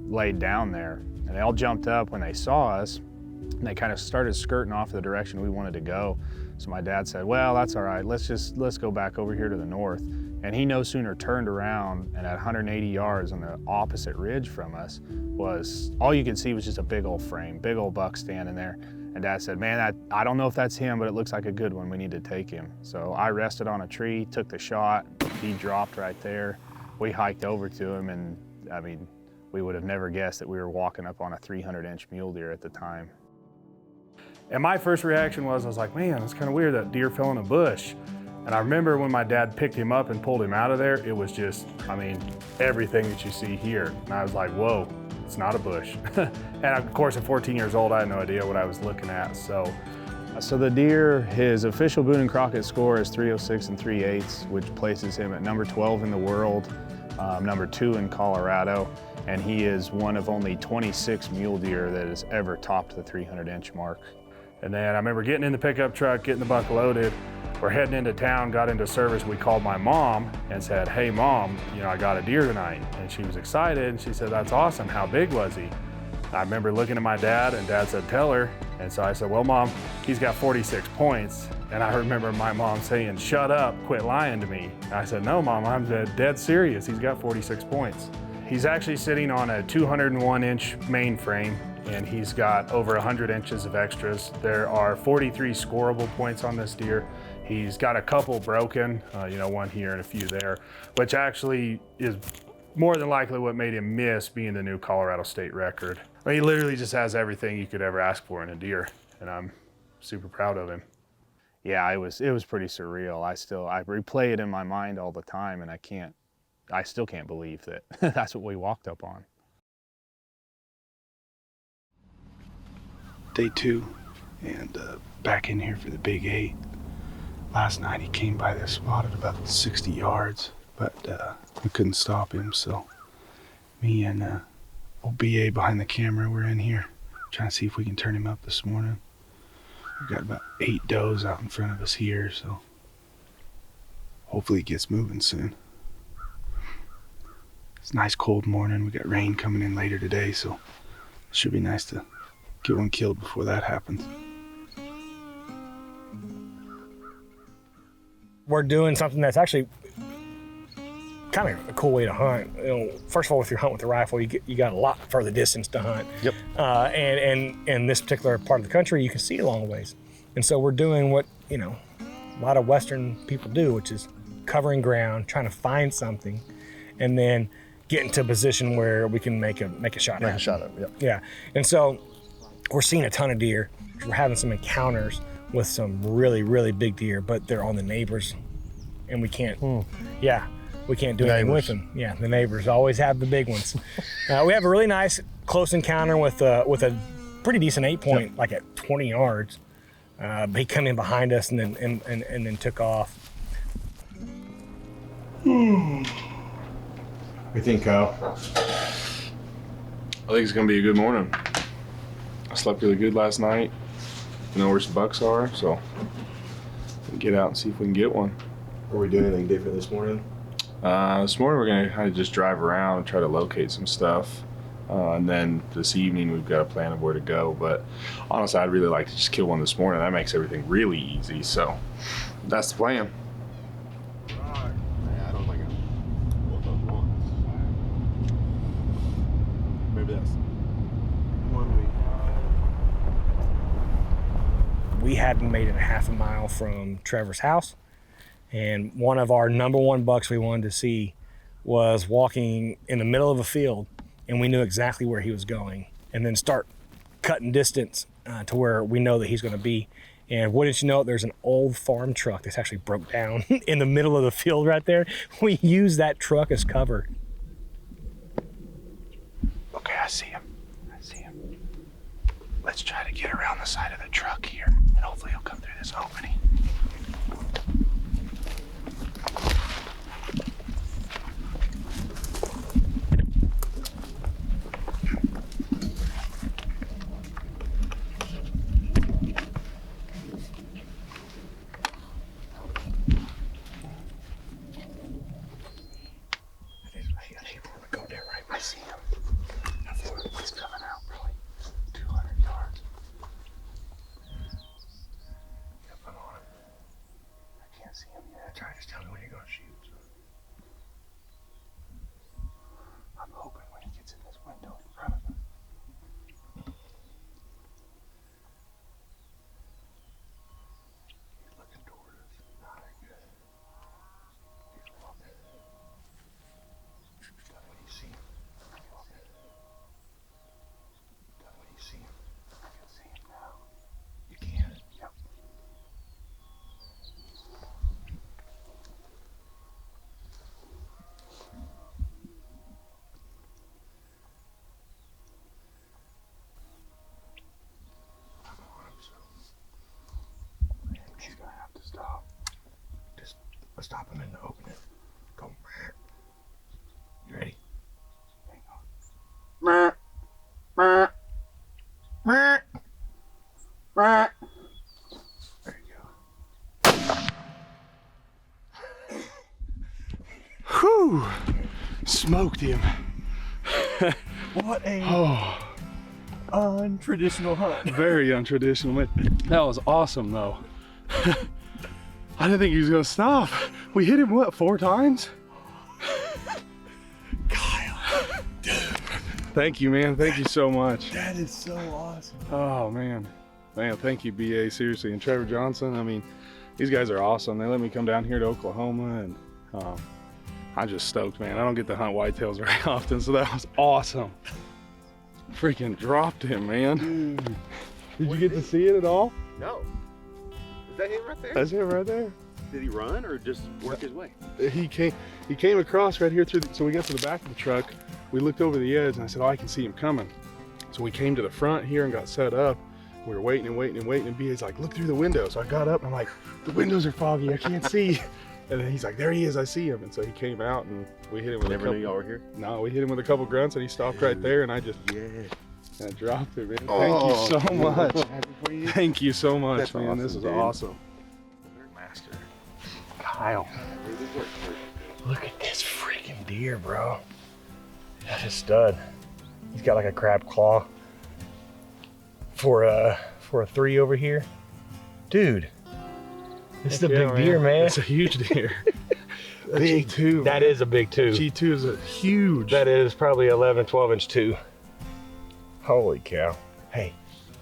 [SPEAKER 5] laid down there. And they all jumped up when they saw us, and they kind of started skirting off the direction we wanted to go. So my dad said, well, that's all right, let's go back over here to the north. And he no sooner turned around, and at 180 yards on the opposite ridge from us was, all you could see was just a big old frame, big old buck standing there. And Dad said, man, I don't know if that's him, but it looks like a good one. We need to take him. So I rested on a tree, took the shot. He dropped right there. We hiked over to him, and I mean, we would have never guessed that we were walking up on a 300-inch mule deer at the time. And my first reaction was, I was like, man, it's kind of weird that deer fell in a bush. And I remember when my dad picked him up and pulled him out of there, it was just, I mean, everything that you see here. And I was like, whoa, it's not a bush. And of course, at 14 years old, I had no idea what I was looking at. So the deer, his official Boone and Crockett score is 306 3/8, which places him at number 12 in the world, number 2 in Colorado. And he is one of only 26 mule deer that has ever topped the 300-inch mark. And then I remember getting in the pickup truck, getting the buck loaded. We're heading into town, got into service. We called my mom and said, hey mom, you know, I got a deer tonight. And she was excited and she said, that's awesome, how big was he? I remember looking at my dad and Dad said, tell her. And so I said, well mom, he's got 46 points. And I remember my mom saying, shut up, quit lying to me. And I said, no mom, I'm dead serious, he's got 46 points. He's actually sitting on a 201-inch mainframe, and he's got over 100 inches of extras. There are 43 scoreable points on this deer. He's got a couple broken, you know, one here and a few there, which actually is more than likely what made him miss being the new Colorado state record. I mean, he literally just has everything you could ever ask for in a deer, and I'm super proud of him. Yeah, it was pretty surreal. I replay it in my mind all the time, and I still can't believe that that's what we walked up on.
[SPEAKER 3] Day 2, and back in here for the Big 8. Last night he came by this spot at about 60 yards, but we couldn't stop him, so me and old BA behind the camera, we're in here trying to see if we can turn him up this morning. We've got about 8 does out in front of us here, so hopefully it gets moving soon. It's a nice cold morning. We got rain coming in later today, so it should be nice to get one killed before that happens.
[SPEAKER 1] We're doing something that's actually kind of a cool way to hunt. You know, first of all, if you're hunting with a rifle, you got a lot further distance to hunt.
[SPEAKER 2] Yep.
[SPEAKER 1] And in this particular part of the country, you can see a long ways. And so we're doing what, you know, a lot of Western people do, which is covering ground, trying to find something, and then get into a position where we can make a shot.
[SPEAKER 2] Make a shot at it,
[SPEAKER 1] yeah. And so we're seeing a ton of deer. We're having some encounters with some really, really big deer, but they're on the neighbors, and we can't. We can't do anything with them. Yeah, the neighbors always have the big ones. We have a really nice close encounter with a pretty decent 8-point, like at 20 yards. He came in behind us and then took off.
[SPEAKER 5] What do you think, Kyle?
[SPEAKER 10] I think it's gonna be a good morning. I slept really good last night. I know where some bucks are, so we'll get out and see if we can get one.
[SPEAKER 5] Are we doing anything different this morning?
[SPEAKER 10] This morning we're gonna kind of just drive around and try to locate some stuff. And then this evening we've got a plan of where to go. But honestly, I'd really like to just kill one this morning. That makes everything really easy. So that's the plan.
[SPEAKER 5] this.
[SPEAKER 3] 1 week.
[SPEAKER 1] We hadn't made it a half a mile from Trevor's house, and one of our #1 bucks we wanted to see was walking in the middle of a field, and we knew exactly where he was going, and then start cutting distance to where we know that he's going to be. And wouldn't you know it, there's an old farm truck that's actually broke down in the middle of the field right there. We use that truck as cover.
[SPEAKER 3] Okay, I see him. I see him. Let's try to get around the side of the truck here, and hopefully he'll come through this opening. I see him. He's coming out probably 200 yards. Yep, I'm on him. I can't see him yet. Try to just tell me when you're going to shoot. I'm hoping when he gets in this window in front of him. He's looking toward us. Not very good. He's walking. Tell me when you see him. See him. I can see him now. You can? Yep. I'm on him, so he's gonna have to stop. Just stop him and open it. Go. You ready? Hang on. There you go.
[SPEAKER 5] Whew! Smoked him.
[SPEAKER 3] What a untraditional hunt.
[SPEAKER 5] Very untraditional, man. That was awesome, though. I didn't think he was gonna stop. We hit him, what, 4 times?
[SPEAKER 3] Kyle, dude.
[SPEAKER 5] Thank you, man. Thank you so much.
[SPEAKER 3] That is so awesome.
[SPEAKER 5] Oh, man. Man, thank you, BA, seriously. And Trevor Johnson, I mean, these guys are awesome. They let me come down here to Oklahoma, and I'm just stoked, man. I don't get to hunt whitetails very often, so that was awesome. Freaking dropped him, man.
[SPEAKER 3] Dude.
[SPEAKER 5] Did you get to see it at all?
[SPEAKER 9] No. Is that him right there?
[SPEAKER 5] That's him right there.
[SPEAKER 9] Did he run or just work his way?
[SPEAKER 5] He came across right here through so we got to the back of the truck. We looked over the edge, and I said, oh, I can see him coming. So we came to the front here and got set up. We were waiting and waiting and waiting, and BA's like, look through the window. So I got up, and I'm like, the windows are foggy, I can't see. And then he's like, there he is, I see him. And so he came out, and we hit him with
[SPEAKER 9] Never
[SPEAKER 5] a couple.
[SPEAKER 9] knew y'all were here?
[SPEAKER 5] No, we hit him with a couple grunts, and he stopped right there, and I just I dropped it, man.
[SPEAKER 9] Oh,
[SPEAKER 5] Thank you so much.
[SPEAKER 9] Happy for you.
[SPEAKER 5] Thank you so much,
[SPEAKER 9] That's
[SPEAKER 5] man.
[SPEAKER 9] awesome,
[SPEAKER 5] This is
[SPEAKER 9] dude.
[SPEAKER 5] awesome.
[SPEAKER 3] Master. Kyle. Look at this freaking deer, bro.
[SPEAKER 1] That's a stud. He's got like a crab claw for a 3 over here. Dude, this is a big deer, man.
[SPEAKER 5] It's a huge deer. Big G2.
[SPEAKER 1] That is a big 2.
[SPEAKER 5] G2 is a huge.
[SPEAKER 1] That is probably 11, 12 inch 2. Holy cow. Hey,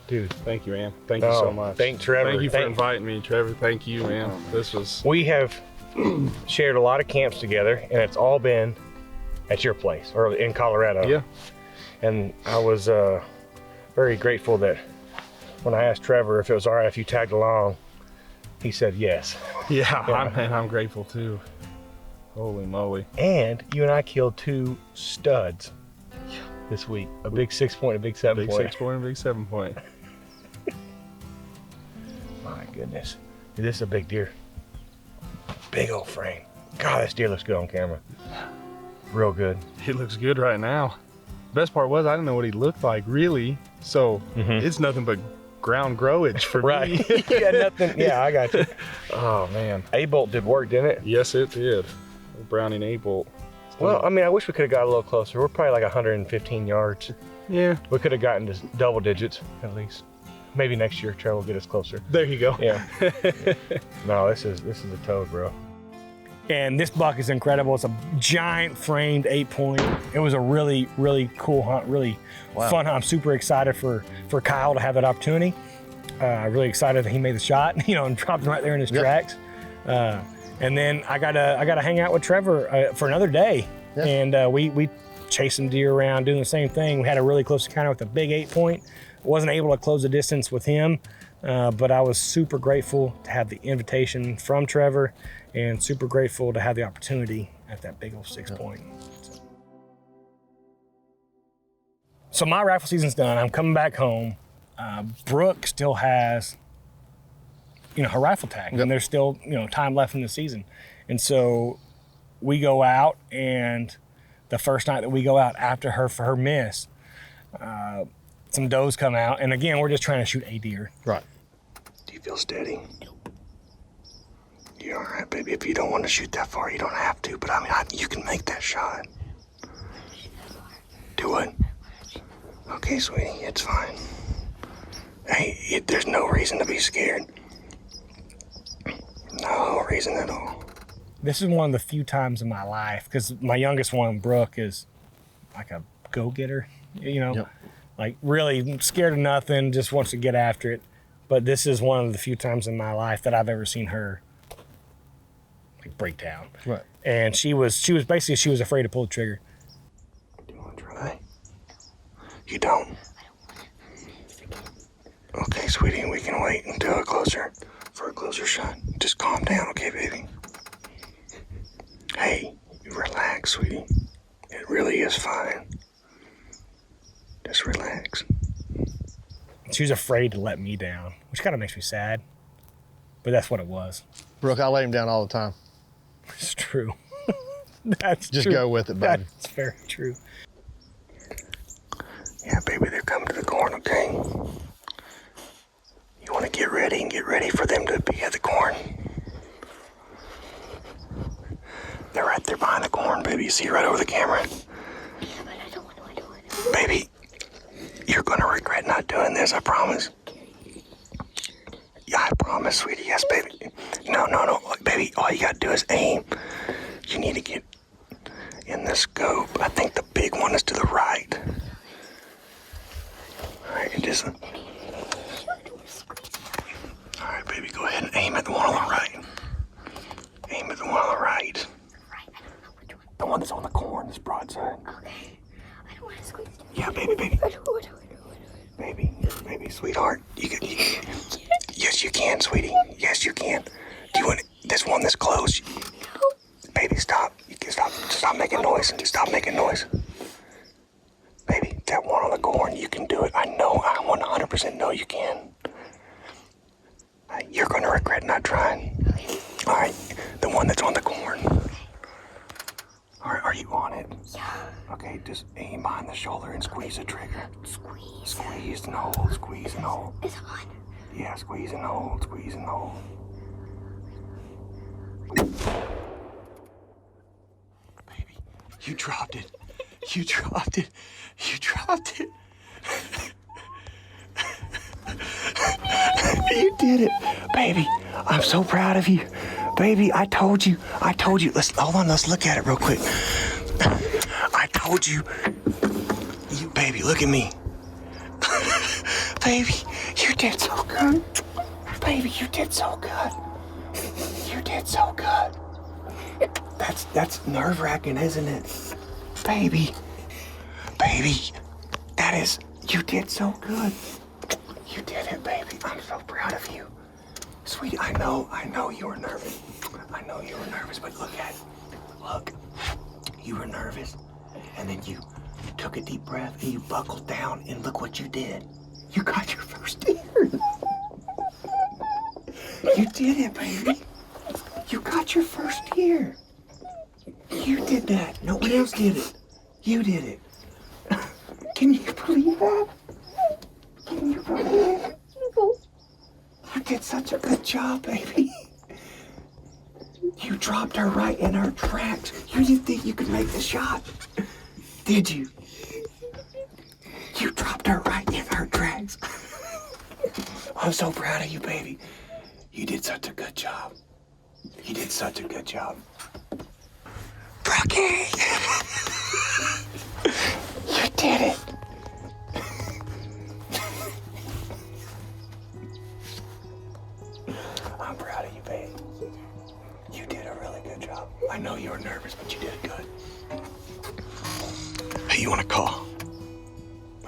[SPEAKER 1] dude.
[SPEAKER 5] Thank you, man. Thank you so much.
[SPEAKER 1] Thank Trevor.
[SPEAKER 5] Thank you for inviting me, Trevor. Thank you, man. This was.
[SPEAKER 1] We have shared a lot of camps together, and it's all been at your place or in Colorado.
[SPEAKER 5] Yeah.
[SPEAKER 1] And I was very grateful that when I asked Trevor if it was all right if you tagged along, he said yes.
[SPEAKER 5] Yeah, I'm grateful too. Holy moly.
[SPEAKER 1] And you and I killed 2 studs this week. A big 6-point, a big 7-point.
[SPEAKER 5] Big 6-point and big 7-point.
[SPEAKER 1] My goodness. Dude, this is a big deer. Big old frame. God, this deer looks good on camera. Real good.
[SPEAKER 5] He looks good right now. Best part was I didn't know what he looked like really. So it's nothing but ground growage for me.
[SPEAKER 1] Yeah, nothing. Yeah, I got you.
[SPEAKER 5] Oh man.
[SPEAKER 1] A-bolt did work, didn't it?
[SPEAKER 5] Yes, it did. Browning A-bolt.
[SPEAKER 1] Well, I mean, I wish we could have got a little closer. We're probably like 115 yards.
[SPEAKER 5] Yeah.
[SPEAKER 1] We could have gotten to double digits at least. Maybe next year Trevor will get us closer.
[SPEAKER 5] There you go.
[SPEAKER 1] Yeah. No, this is a toad, bro. And this buck is incredible. It's a giant framed 8-point. It was a really, really cool hunt, really fun hunt. I'm super excited for Kyle to have that opportunity. Really excited that he made the shot, you know, and dropped him right there in his tracks. And then I gotta hang out with Trevor for another day. And we chased some deer around doing the same thing. We had a really close encounter with a big 8-point. Wasn't able to close the distance with him, but I was super grateful to have the invitation from Trevor and super grateful to have the opportunity at that big old 6-point. So my rifle season's done. I'm coming back home. Brooke still has, you know, her rifle tag, and there's still, you know, time left in the season. And so we go out, and the first night that we go out after her for her miss, some does come out, and again, we're just trying to shoot a deer.
[SPEAKER 2] Right.
[SPEAKER 3] Do you feel steady? You're all right, baby. If you don't want to shoot that far, you don't have to, but I mean, you can make that shot. Do it. Okay, sweetie, it's fine. Hey, there's no reason to be scared. No reason at all.
[SPEAKER 1] This is one of the few times in my life, because my youngest one, Brooke, is like a go-getter, you know, like really scared of nothing, just wants to get after it. But this is one of the few times in my life that I've ever seen her like break down.
[SPEAKER 2] Right.
[SPEAKER 1] And she was afraid to pull the trigger.
[SPEAKER 3] Do you want to try? You don't? Okay, sweetie, we can wait until for a closer shot. Just calm down, okay, baby? Hey, relax, sweetie. It really is fine. Just relax.
[SPEAKER 1] She was afraid to let me down, which kind of makes me sad, but that's what it was.
[SPEAKER 2] Brooke, I lay him down all the time.
[SPEAKER 1] It's true. That's
[SPEAKER 2] Just
[SPEAKER 1] true.
[SPEAKER 2] go with it, buddy.
[SPEAKER 1] That's very true.
[SPEAKER 3] Yeah, baby, they're coming to the corn, okay? You want to get ready for them to be at the corn. They're right there behind the corn, baby. You see right over the camera.
[SPEAKER 4] Yeah, but I don't want to.
[SPEAKER 3] Baby, you're gonna regret not doing this, I promise. Yeah, I promise, sweetie. Yes, baby. No. Baby, all you gotta do is aim. You need to get in the scope. I think the big one is to the right. All right, you just... All right, baby, go ahead and aim at the one on the right. Aim at the one on the right. The one that's on the corn, this broadside.
[SPEAKER 4] Okay. I don't want to squeeze it.
[SPEAKER 3] Yeah, baby.
[SPEAKER 4] I don't want to.
[SPEAKER 3] Baby, sweetheart. Yes, you can, sweetie. Yes, you can. Do you want this one that's close?
[SPEAKER 4] No.
[SPEAKER 3] Baby, stop. You can stop making noise. Stop making noise. Baby, that one on the corn, you can do it. I know. I 100% know you can. You're going to regret not trying. All right, the one that's on the corn. All right, are you on it?
[SPEAKER 4] Yeah.
[SPEAKER 3] Okay, just aim behind the shoulder and squeeze the trigger.
[SPEAKER 4] Squeeze
[SPEAKER 3] and hold, squeeze and hold.
[SPEAKER 4] It's on.
[SPEAKER 3] Yeah, squeeze and hold, squeeze and hold. Baby, you dropped it. You dropped it. You did it. Baby, I'm so proud of you. Baby, I told you. Hold on, let's look at it real quick. I told you. Baby, look at me. Baby, you did so good. Baby, you did so good. That's nerve-wracking, isn't it? Baby, you did so good. You did it, baby. I'm so proud of you. Sweetie, I know you were nervous. But look at it. Look, you were nervous, and then you took a deep breath, and you buckled down, and look what you did. You got your first deer. You did it, baby. You got your first deer. You did that. No one else did it. You did it. Can you believe that? Can you believe it? You did such a good job, baby. You dropped her right in her tracks. You didn't think you could make the shot, did you? You dropped her right in her tracks. I'm so proud of you, baby. You did such a good job. Brookie! You did it! I'm proud of you, babe. You did a really good job. I know you were nervous, but you did good. Who you want to call?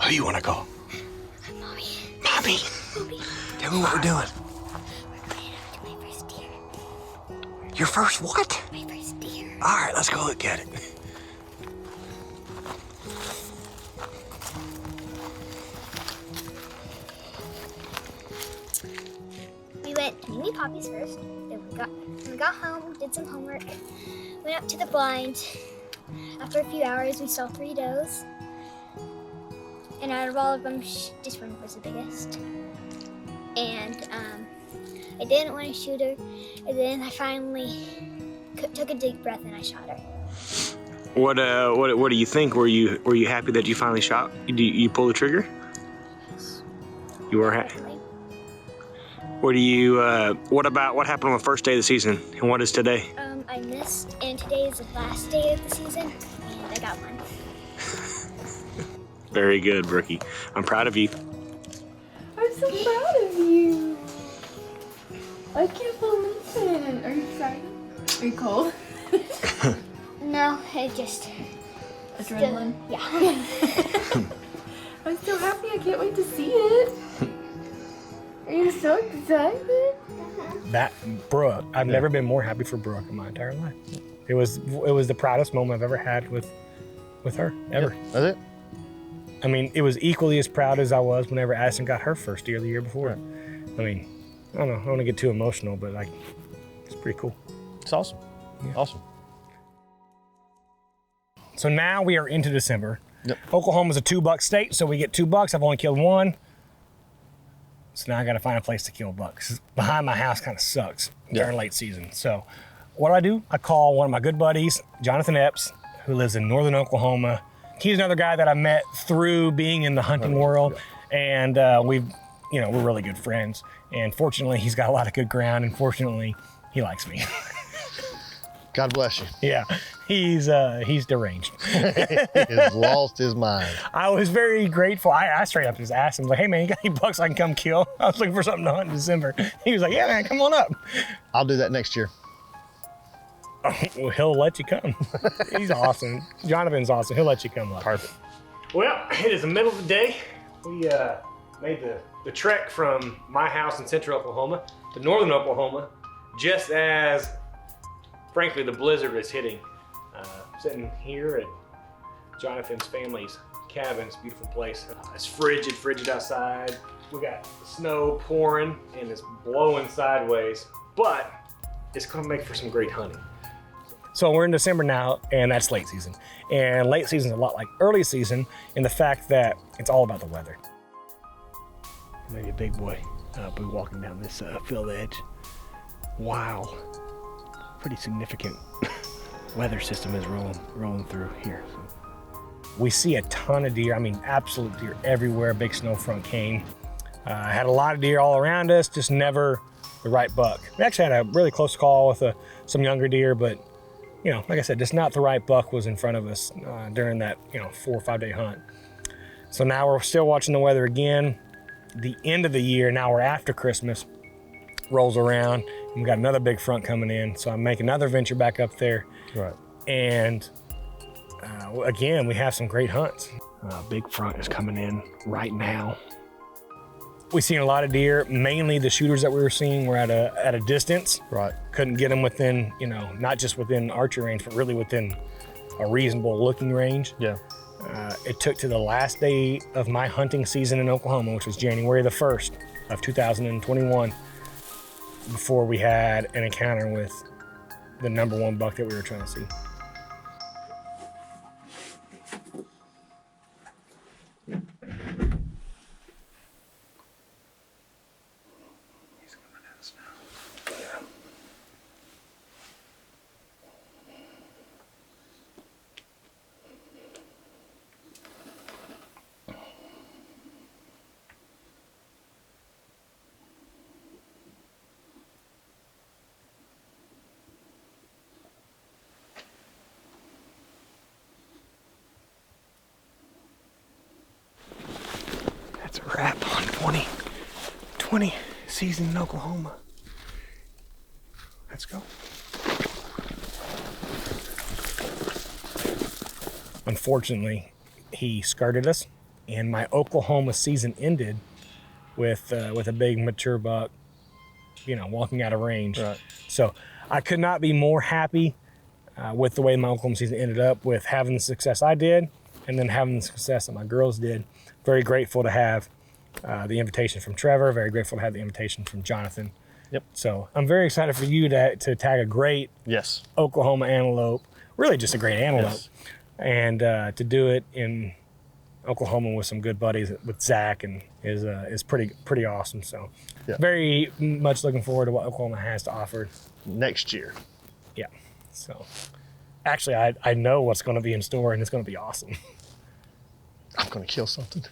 [SPEAKER 3] Who you want to call?
[SPEAKER 4] Mommy.
[SPEAKER 3] Mommy. Tell me what we're doing.
[SPEAKER 4] We're going up to my first deer.
[SPEAKER 3] Your first what?
[SPEAKER 4] My first deer.
[SPEAKER 3] All right, let's go look at it.
[SPEAKER 4] We went to Mimi Poppy's first. Then we got home, did some homework, went up to the blind. After a few hours, we saw 3 does. And out of all of them, this one was the biggest. And I didn't want to shoot her. And then I finally took a deep breath and I shot her.
[SPEAKER 1] What do you think? Were you happy that you finally shot? You pulled the trigger? You were happy. What happened on the first day of the season, and what is today?
[SPEAKER 4] I missed, and today is the last day of the season, and I got one.
[SPEAKER 1] Very good, Brookie. I'm proud of you.
[SPEAKER 11] I'm so proud of you. I can't believe it. Are you excited? Are you cold?
[SPEAKER 4] No, it just...
[SPEAKER 11] Adrenaline?
[SPEAKER 4] Yeah.
[SPEAKER 11] I'm so happy. I can't wait to see it. Are you so excited?
[SPEAKER 1] That Brooke, I've never been more happy for Brooke in my entire life. It was the proudest moment I've ever had with her, ever.
[SPEAKER 2] Yep, that's it.
[SPEAKER 1] I mean, it was equally as proud as I was whenever Addison got her first deer the year before. I mean, I don't know, I don't want to get too emotional, but like, it's pretty cool.
[SPEAKER 2] It's awesome.
[SPEAKER 1] Yeah.
[SPEAKER 2] Awesome.
[SPEAKER 1] So now we are into December.
[SPEAKER 2] Yep.
[SPEAKER 1] Oklahoma's a 2-buck state, so we get 2 bucks. I've only killed 1. So now I got to find a place to kill bucks. Behind my house kind of sucks during late season. So what do? I call one of my good buddies, Jonathan Epps, who lives in northern Oklahoma. He's another guy that I met through being in the hunting world. And we're really good friends. And fortunately, he's got a lot of good ground. And fortunately, he likes me.
[SPEAKER 2] God bless you.
[SPEAKER 1] Yeah, he's deranged.
[SPEAKER 2] He has lost his mind.
[SPEAKER 1] I was very grateful. I straight up just asked him, like, hey man, you got any bucks I can come kill? I was looking for something to hunt in December. He was like, yeah man, come on up.
[SPEAKER 2] I'll do that next year.
[SPEAKER 1] Oh, well, he'll let you come. He's awesome. Jonathan's awesome. He'll let you come up.
[SPEAKER 2] Perfect.
[SPEAKER 1] Well, it is the middle of the day. We made the trek from my house in central Oklahoma to northern Oklahoma, just as, frankly, the blizzard is hitting. Sitting here at Jonathan's family's cabin. It's a beautiful place. It's frigid outside. We got snow pouring and it's blowing sideways, but it's gonna make for some great hunting. So we're in December now, and that's late season. And late season is a lot like early season in the fact that it's all about the weather. Maybe a big boy be walking down this field edge. Wow, pretty significant weather system is rolling through here. So we see a ton of deer. I mean, absolute deer everywhere. Big snow front came. Had a lot of deer all around us, just never the right buck. We actually had a really close call with some younger deer, but like I said, just not the right buck was in front of us during that 4 or 5 day hunt. So now we're still watching the weather again. The end of the year, now we're after Christmas, rolls around, and we got another big front coming in. So I'm making another venture back up there.
[SPEAKER 2] Right.
[SPEAKER 1] And again, we have some great hunts. Big front is coming in right now. We've seen a lot of deer. Mainly the shooters that we were seeing were at a distance.
[SPEAKER 2] Right.
[SPEAKER 1] Couldn't get them within, not just within archery range, but really within a reasonable looking range.
[SPEAKER 2] Yeah.
[SPEAKER 1] It took to the last day of my hunting season in Oklahoma, which was January the 1st of 2021, before we had an encounter with the #1 buck that we were trying to see.
[SPEAKER 3] crap on 20 season in Oklahoma. Let's go.
[SPEAKER 1] Unfortunately, he skirted us, and my Oklahoma season ended with a big mature buck, you know, walking out of range.
[SPEAKER 2] Right.
[SPEAKER 1] So I could not be more happy with the way my Oklahoma season ended up, with having the success I did, and then having the success that my girls did. Very grateful to have the invitation from Trevor. Very grateful to have the invitation from Jonathan.
[SPEAKER 2] Yep.
[SPEAKER 1] So I'm very excited for you to tag a great
[SPEAKER 2] Yes.
[SPEAKER 1] Oklahoma antelope, really just a great antelope,
[SPEAKER 2] Yes.
[SPEAKER 1] and to do it in Oklahoma with some good buddies with Zach and is pretty awesome. So
[SPEAKER 2] Yeah.
[SPEAKER 1] very much looking forward to what Oklahoma has to offer
[SPEAKER 2] Next year.
[SPEAKER 1] Yeah. So actually I know what's going to be in store, and it's going to be awesome.
[SPEAKER 2] I'm gonna kill something.